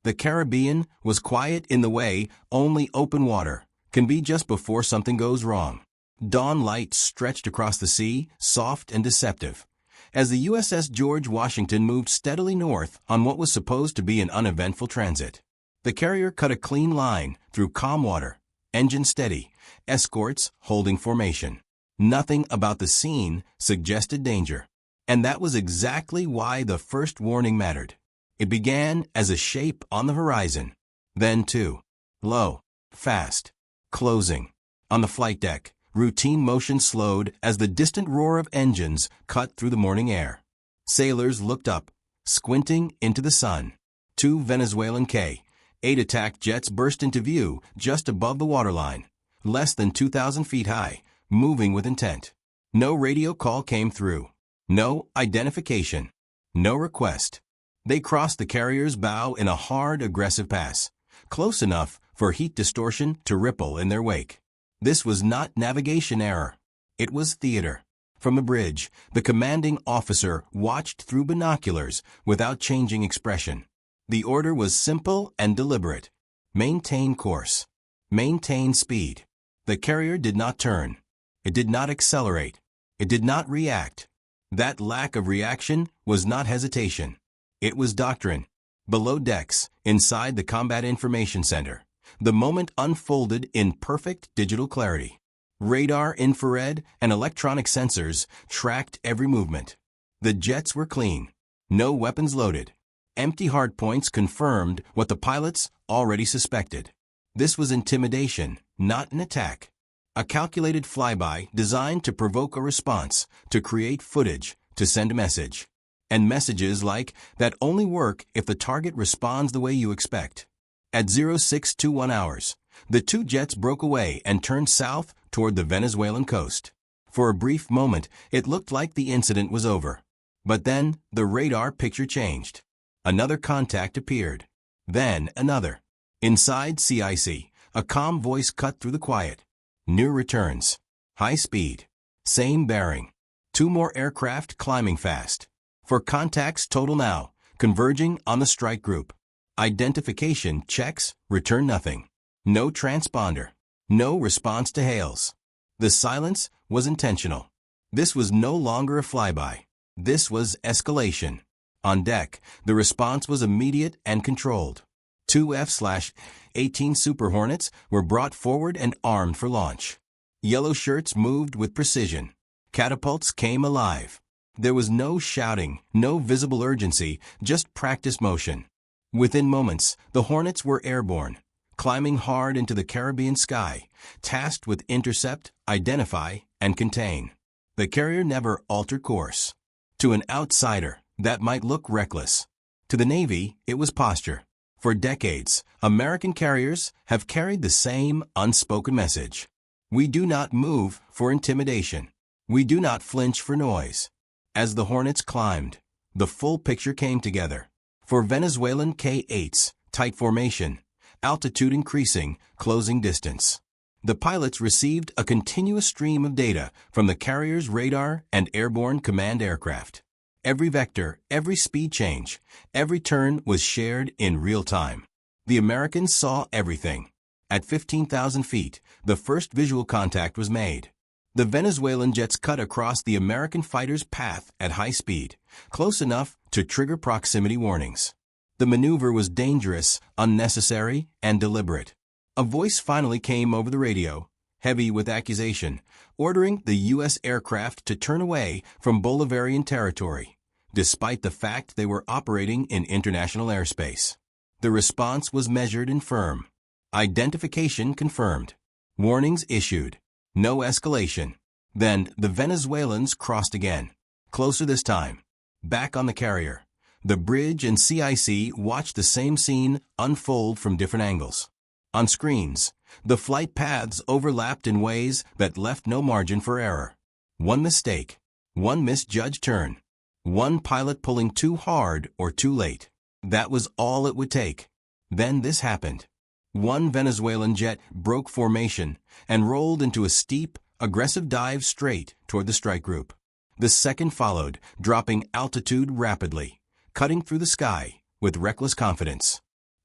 The Caribbean was quiet in the way only open water can be just before something goes wrong. Dawn light stretched across the sea, soft and deceptive. As the USS George Washington moved steadily north on what was supposed to be an uneventful transit, the carrier cut a clean line through calm water, engine steady, escorts holding formation. Nothing about the scene suggested danger. And that was exactly why the first warning mattered. It began as a shape on the horizon, then too low, fast, closing. On the flight deck, routine motion slowed as the distant roar of engines cut through the morning air. Sailors looked up, squinting into the sun. 2 Venezuelan K-8 attack jets burst into view just above the waterline, less than 2,000 feet high, moving with intent. No radio call came through. No identification. No request. They crossed the carrier's bow in a hard, aggressive pass, close enough for heat distortion to ripple in their wake. This was not navigation error. It was theater. From the bridge, the commanding officer watched through binoculars without changing expression. The order was simple and deliberate. Maintain course. Maintain speed. The carrier did not turn. It did not accelerate. It did not react. That lack of reaction was not hesitation. It was doctrine. Below decks, inside the Combat Information Center, the moment unfolded in perfect digital clarity. Radar, infrared, and electronic sensors tracked every movement. The jets were clean. No weapons loaded. Empty hardpoints confirmed what the pilots already suspected. This was intimidation, not an attack. A calculated flyby designed to provoke a response, to create footage, to send a message. And messages like that only work if the target responds the way you expect. At 0621 hours, the 2 jets broke away and turned south toward the Venezuelan coast. For a brief moment, it looked like the incident was over. But then, the radar picture changed. Another contact appeared. Then another. Inside CIC, a calm voice cut through the quiet. New returns. High speed. Same bearing. 2 more aircraft climbing fast. For contacts total now, converging on the strike group. Identification checks, return nothing. No transponder. No response to hails. The silence was intentional. This was no longer a flyby. This was escalation. On deck, the response was immediate and controlled. 2 F-18 Super Hornets were brought forward and armed for launch. Yellow shirts moved with precision. Catapults came alive. There was no shouting, no visible urgency, just practice motion. Within moments, the Hornets were airborne, climbing hard into the Caribbean sky, tasked with intercept, identify, and contain. The carrier never altered course. To an outsider, that might look reckless. To the Navy, it was posture. For decades, American carriers have carried the same unspoken message. We do not move for intimidation. We do not flinch for noise. As the Hornets climbed, the full picture came together. For Venezuelan K-8s, tight formation, altitude increasing, closing distance. The pilots received a continuous stream of data from the carrier's radar and airborne command aircraft. Every vector, every speed change, every turn was shared in real time. The Americans saw everything. At 15,000 feet, the first visual contact was made. The Venezuelan jets cut across the American fighter's path at high speed, close enough to trigger proximity warnings. The maneuver was dangerous, unnecessary, and deliberate. A voice finally came over the radio, heavy with accusation, ordering the U.S. aircraft to turn away from Bolivarian territory, despite the fact they were operating in international airspace. The response was measured and firm. Identification confirmed. Warnings issued. No escalation. Then the Venezuelans crossed again. Closer this time. Back on the carrier. The bridge and CIC watched the same scene unfold from different angles. On screens, the flight paths overlapped in ways that left no margin for error. One mistake. One misjudged turn. One pilot pulling too hard or too late. That was all it would take. Then this happened. One Venezuelan jet broke formation and rolled into a steep, aggressive dive straight toward the strike group. The second followed, dropping altitude rapidly, cutting through the sky with reckless confidence.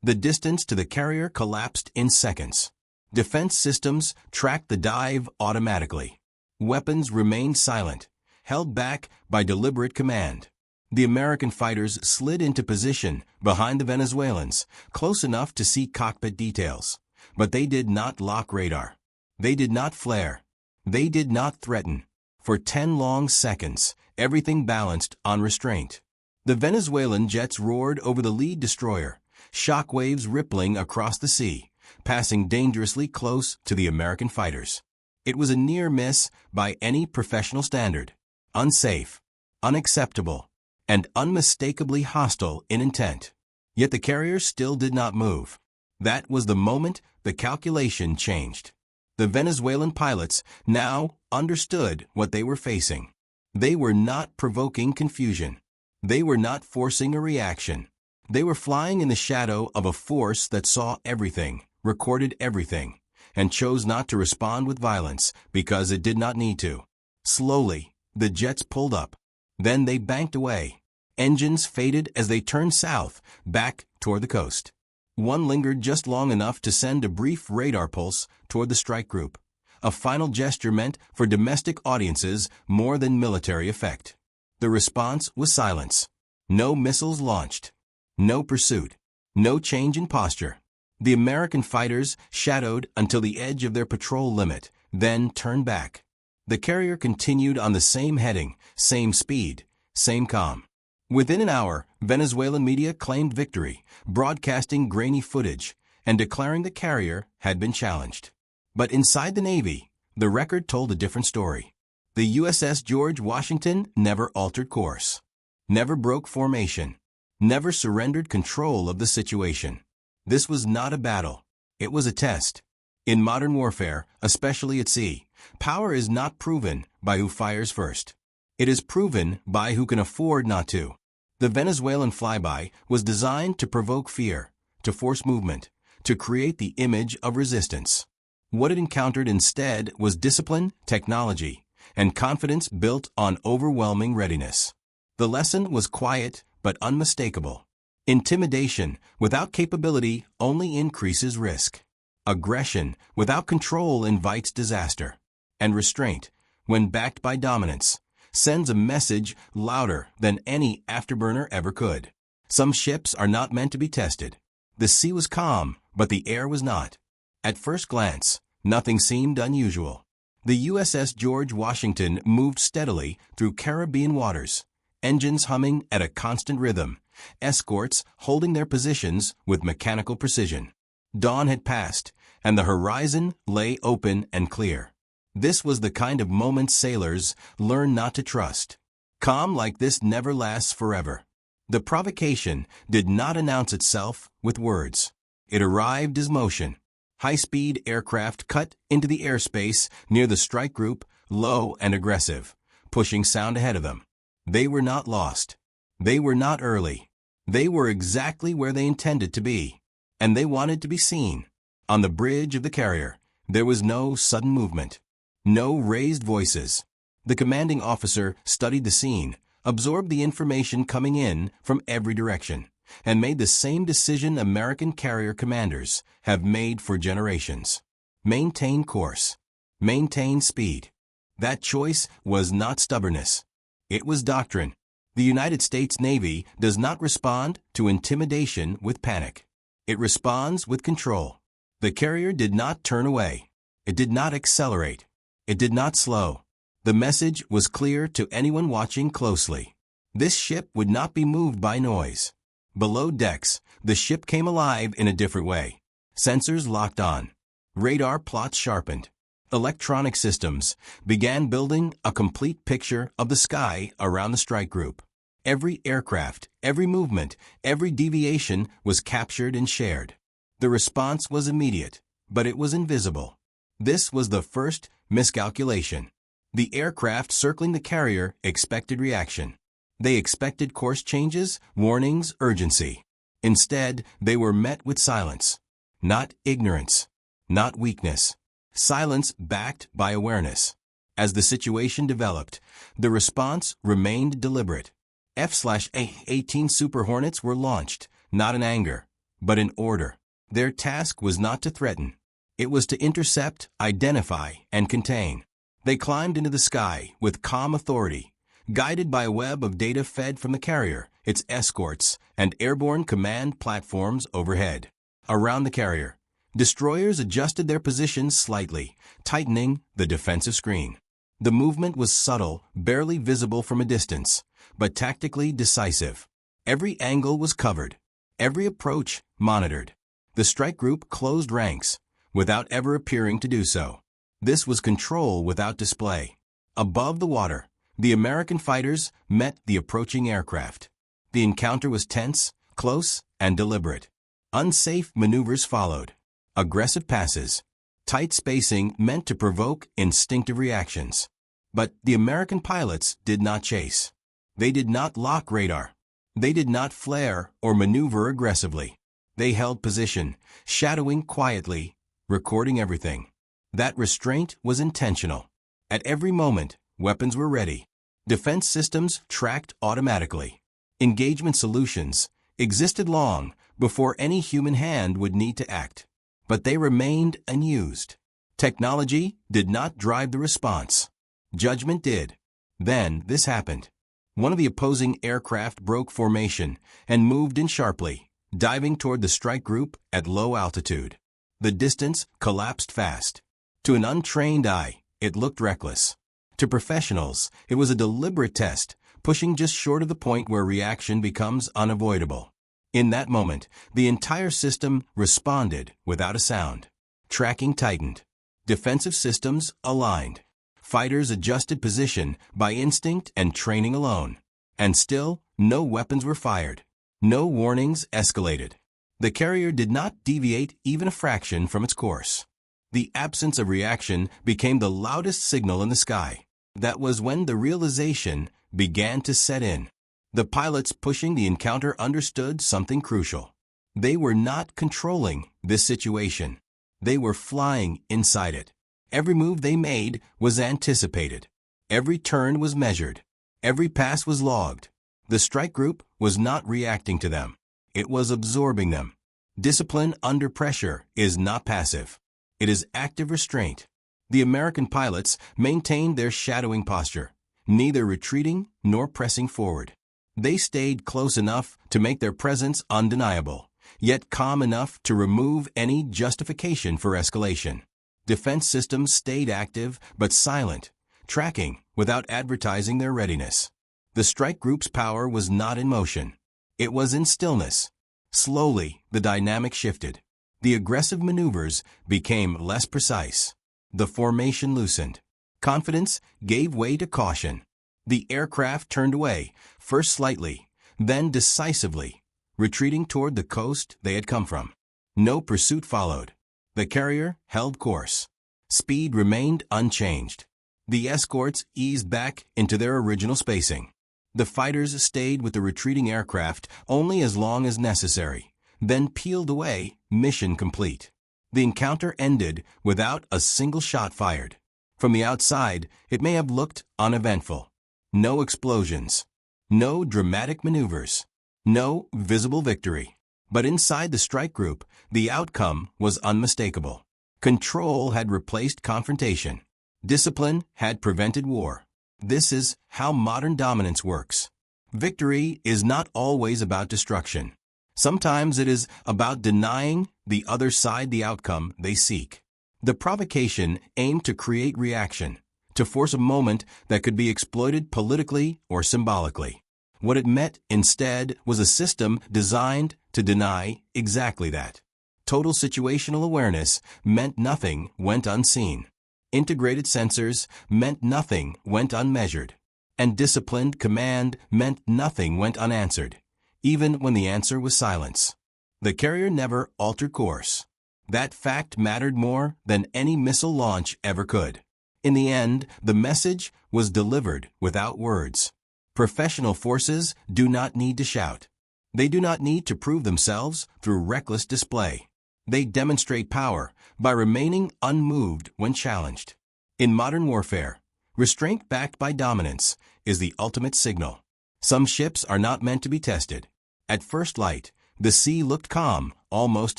The distance to the carrier collapsed in seconds. Defense systems tracked the dive automatically. Weapons remained silent, held back by deliberate command. The American fighters slid into position behind the Venezuelans, close enough to see cockpit details. But they did not lock radar. They did not flare. They did not threaten. For 10 long seconds, everything balanced on restraint. The Venezuelan jets roared over the lead destroyer, shock waves rippling across the sea, passing dangerously close to the American fighters. It was a near miss by any professional standard. Unsafe, unacceptable, and unmistakably hostile in intent. Yet the carrier still did not move. That was the moment the calculation changed. The Venezuelan pilots now understood what they were facing. They were not provoking confusion. They were not forcing a reaction. They were flying in the shadow of a force that saw everything, recorded everything, and chose not to respond with violence because it did not need to. Slowly, the jets pulled up. Then they banked away. Engines faded as they turned south, back toward the coast. One lingered just long enough to send a brief radar pulse toward the strike group, a final gesture meant for domestic audiences more than military effect. The response was silence. No missiles launched. No pursuit. No change in posture. The American fighters shadowed until the edge of their patrol limit, then turned back. The carrier continued on the same heading, same speed, same calm. Within an hour, Venezuelan media claimed victory, broadcasting grainy footage and declaring the carrier had been challenged. But inside the Navy, the record told a different story. The USS George Washington never altered course, never broke formation, never surrendered control of the situation. This was not a battle. It was a test. In modern warfare, especially at sea, power is not proven by who fires first. It is proven by who can afford not to. The Venezuelan flyby was designed to provoke fear, to force movement, to create the image of resistance. What it encountered instead was discipline, technology, and confidence built on overwhelming readiness. The lesson was quiet but unmistakable. Intimidation without capability only increases risk. Aggression without control invites disaster. And restraint, when backed by dominance, sends a message louder than any afterburner ever could. Some ships are not meant to be tested. The sea was calm, but the air was not. At first glance, nothing seemed unusual. The USS George Washington moved steadily through Caribbean waters, engines humming at a constant rhythm, escorts holding their positions with mechanical precision. Dawn had passed, and the horizon lay open and clear. This was the kind of moment sailors learn not to trust. Calm like this never lasts forever. The provocation did not announce itself with words. It arrived as motion. High-speed aircraft cut into the airspace near the strike group, low and aggressive, pushing sound ahead of them. They were not lost. They were not early. They were exactly where they intended to be. And they wanted to be seen. On the bridge of the carrier, there was no sudden movement. No raised voices. The commanding officer studied the scene, absorbed the information coming in from every direction, and made the same decision American carrier commanders have made for generations. Maintain course. Maintain speed. That choice was not stubbornness. It was doctrine. The United States Navy does not respond to intimidation with panic. It responds with control. The carrier did not turn away. It did not accelerate. It did not slow. The message was clear to anyone watching closely. This ship would not be moved by noise. Below decks, the ship came alive in a different way. Sensors locked on. Radar plots sharpened. Electronic systems began building a complete picture of the sky around the strike group. Every aircraft, every movement, every deviation was captured and shared. The response was immediate, but it was invisible. This was the first miscalculation. The aircraft circling the carrier expected reaction. They expected course changes, warnings, urgency. Instead, they were met with silence. Not ignorance. Not weakness. Silence backed by awareness. As the situation developed, the response remained deliberate. F-18 Super Hornets were launched, not in anger, but in order. Their task was not to threaten. It was to intercept, identify, and contain. They climbed into the sky with calm authority, guided by a web of data fed from the carrier, its escorts, and airborne command platforms overhead. Around the carrier, destroyers adjusted their positions slightly, tightening the defensive screen. The movement was subtle, barely visible from a distance, but tactically decisive. Every angle was covered, every approach monitored. The strike group closed ranks, without ever appearing to do so. This was control without display. Above the water, the American fighters met the approaching aircraft. The encounter was tense, close, and deliberate. Unsafe maneuvers followed. Aggressive passes, tight spacing meant to provoke instinctive reactions. But the American pilots did not chase. They did not lock radar. They did not flare or maneuver aggressively. They held position, shadowing quietly, recording everything. That restraint was intentional. At every moment, weapons were ready. Defense systems tracked automatically. Engagement solutions existed long before any human hand would need to act. But they remained unused. Technology did not drive the response. Judgment did. Then this happened. One of the opposing aircraft broke formation and moved in sharply, diving toward the strike group at low altitude. The distance collapsed fast. To an untrained eye, it looked reckless. To professionals, it was a deliberate test, pushing just short of the point where reaction becomes unavoidable. In that moment, the entire system responded without a sound. Tracking tightened. Defensive systems aligned. Fighters adjusted position by instinct and training alone. And still, no weapons were fired. No warnings escalated. The carrier did not deviate even a fraction from its course. The absence of reaction became the loudest signal in the sky. That was when the realization began to set in. The pilots pushing the encounter understood something crucial. They were not controlling this situation. They were flying inside it. Every move they made was anticipated. Every turn was measured. Every pass was logged. The strike group was not reacting to them. It was absorbing them. Discipline under pressure is not passive. It is active restraint. The American pilots maintained their shadowing posture, neither retreating nor pressing forward. They stayed close enough to make their presence undeniable, yet calm enough to remove any justification for escalation. Defense systems stayed active but silent, tracking without advertising their readiness. The strike group's power was not in motion. It was in stillness. Slowly, the dynamic shifted. The aggressive maneuvers became less precise. The formation loosened. Confidence gave way to caution. The aircraft turned away, first slightly, then decisively, retreating toward the coast they had come from. No pursuit followed. The carrier held course. Speed remained unchanged. The escorts eased back into their original spacing. The fighters stayed with the retreating aircraft only as long as necessary, then peeled away, mission complete. The encounter ended without a single shot fired. From the outside, it may have looked uneventful. No explosions. No dramatic maneuvers. No visible victory. But inside the strike group, the outcome was unmistakable. Control had replaced confrontation. Discipline had prevented war. This is how modern dominance works. Victory is not always about destruction. Sometimes it is about denying the other side the outcome they seek. The provocation aimed to create reaction, to force a moment that could be exploited politically or symbolically. What it met instead was a system designed to deny exactly that. Total situational awareness meant nothing went unseen. Integrated sensors meant nothing went unmeasured. And disciplined command meant nothing went unanswered, even when the answer was silence. The carrier never altered course. That fact mattered more than any missile launch ever could. In the end, the message was delivered without words. Professional forces do not need to shout. They do not need to prove themselves through reckless display. They demonstrate power by remaining unmoved when challenged. In modern warfare, restraint backed by dominance is the ultimate signal. Some ships are not meant to be tested. At first light, The sea looked calm, almost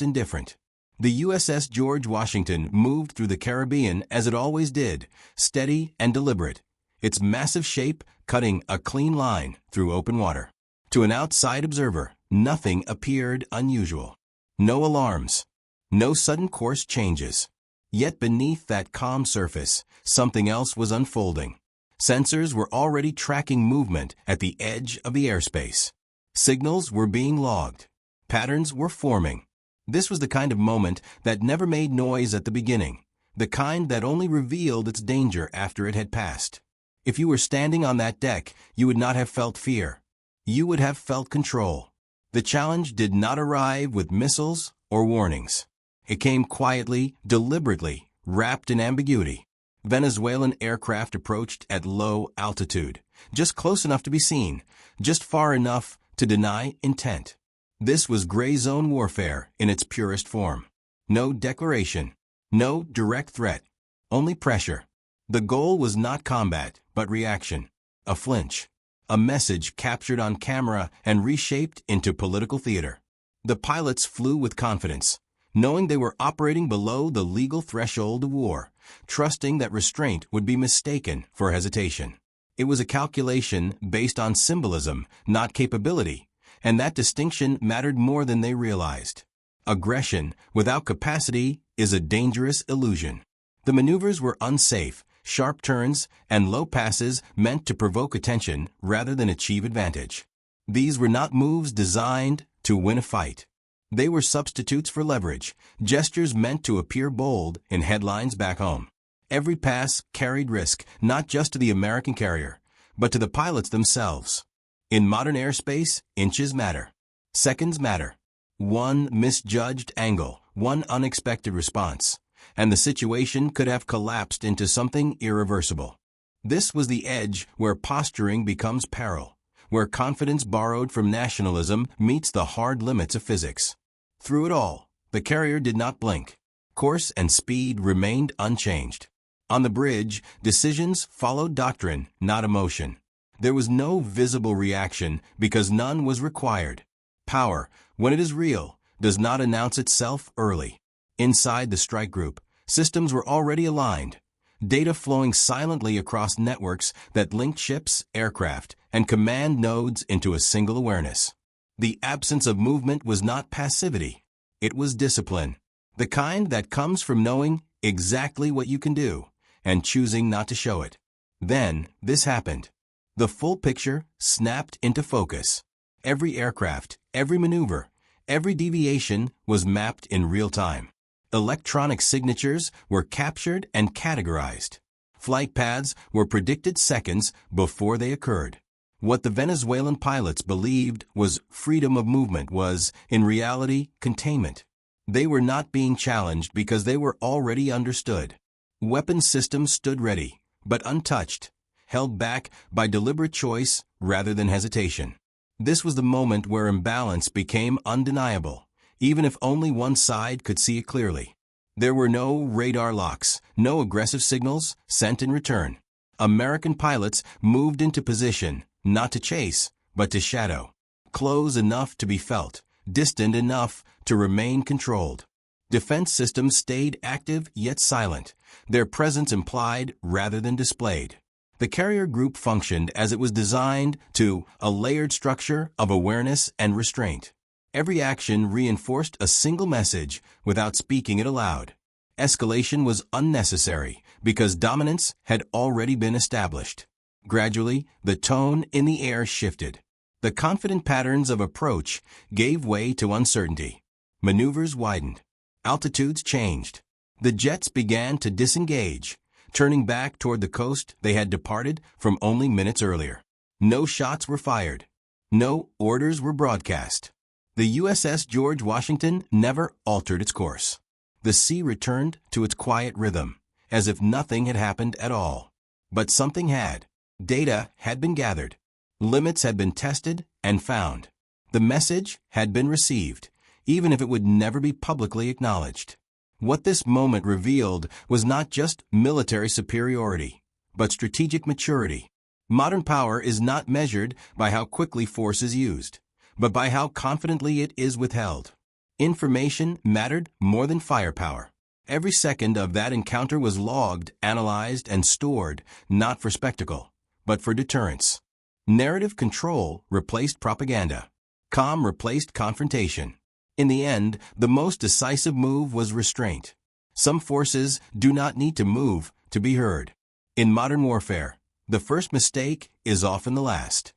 indifferent. The USS George Washington moved through the Caribbean as it always did, steady and deliberate, its massive shape cutting a clean line through open water. To an outside observer, nothing appeared unusual. No alarms. No sudden course changes. Yet beneath that calm surface, something else was unfolding. Sensors were already tracking movement at the edge of the airspace. Signals were being logged. Patterns were forming. This was the kind of moment that never made noise at the beginning, the kind that only revealed its danger after it had passed. If you were standing on that deck, you would not have felt fear. You would have felt control. The challenge did not arrive with missiles or warnings. It came quietly, deliberately, wrapped in ambiguity. Venezuelan aircraft approached at low altitude, just close enough to be seen, just far enough to deny intent. This was gray zone warfare in its purest form. No declaration, no direct threat, only pressure. The goal was not combat, but reaction. A flinch. A message captured on camera and reshaped into political theater. The pilots flew with confidence, knowing they were operating below the legal threshold of war, trusting that restraint would be mistaken for hesitation. It was a calculation based on symbolism, not capability, and that distinction mattered more than they realized. Aggression without capacity is a dangerous illusion. The maneuvers were unsafe, sharp turns and low passes meant to provoke attention rather than achieve advantage. These were not moves designed to win a fight. They were substitutes for leverage, gestures meant to appear bold in headlines back home. Every pass carried risk, not just to the American carrier, but to the pilots themselves. In modern airspace, inches matter. Seconds matter. One misjudged angle, one unexpected response, and the situation could have collapsed into something irreversible. This was the edge where posturing becomes peril, where confidence borrowed from nationalism meets the hard limits of physics. Through it all, the carrier did not blink. Course and speed remained unchanged. On the bridge, decisions followed doctrine, not emotion. There was no visible reaction because none was required. Power, when it is real, does not announce itself early. Inside the strike group, systems were already aligned, data flowing silently across networks that linked ships, aircraft, and command nodes into a single awareness. The absence of movement was not passivity. It was discipline, the kind that comes from knowing exactly what you can do and choosing not to show it. Then, this happened. The full picture snapped into focus. Every aircraft, every maneuver, every deviation was mapped in real time. Electronic signatures were captured and categorized. Flight paths were predicted seconds before they occurred. What the Venezuelan pilots believed was freedom of movement was, in reality, containment. They were not being challenged because they were already understood. Weapon systems stood ready, but untouched, held back by deliberate choice rather than hesitation. This was the moment where imbalance became undeniable, even if only one side could see it clearly. There were no radar locks, no aggressive signals sent in return. American pilots moved into position, not to chase, but to shadow. Close enough to be felt, distant enough to remain controlled. Defense systems stayed active yet silent, their presence implied rather than displayed. The carrier group functioned as it was designed to, a layered structure of awareness and restraint. Every action reinforced a single message without speaking it aloud. Escalation was unnecessary because dominance had already been established. Gradually, the tone in the air shifted. The confident patterns of approach gave way to uncertainty. Maneuvers widened. Altitudes changed. The jets began to disengage, turning back toward the coast they had departed from only minutes earlier. No shots were fired. No orders were broadcast. The USS George Washington never altered its course. The sea returned to its quiet rhythm, as if nothing had happened at all. But something had. Data had been gathered. Limits had been tested and found. The message had been received, even if it would never be publicly acknowledged. What this moment revealed was not just military superiority, but strategic maturity. Modern power is not measured by how quickly force is used, but by how confidently it is withheld. Information mattered more than firepower. Every second of that encounter was logged, analyzed, and stored, not for spectacle, but for deterrence. Narrative control replaced propaganda. Calm replaced confrontation. In the end, the most decisive move was restraint. Some forces do not need to move to be heard. In modern warfare, the first mistake is often the last.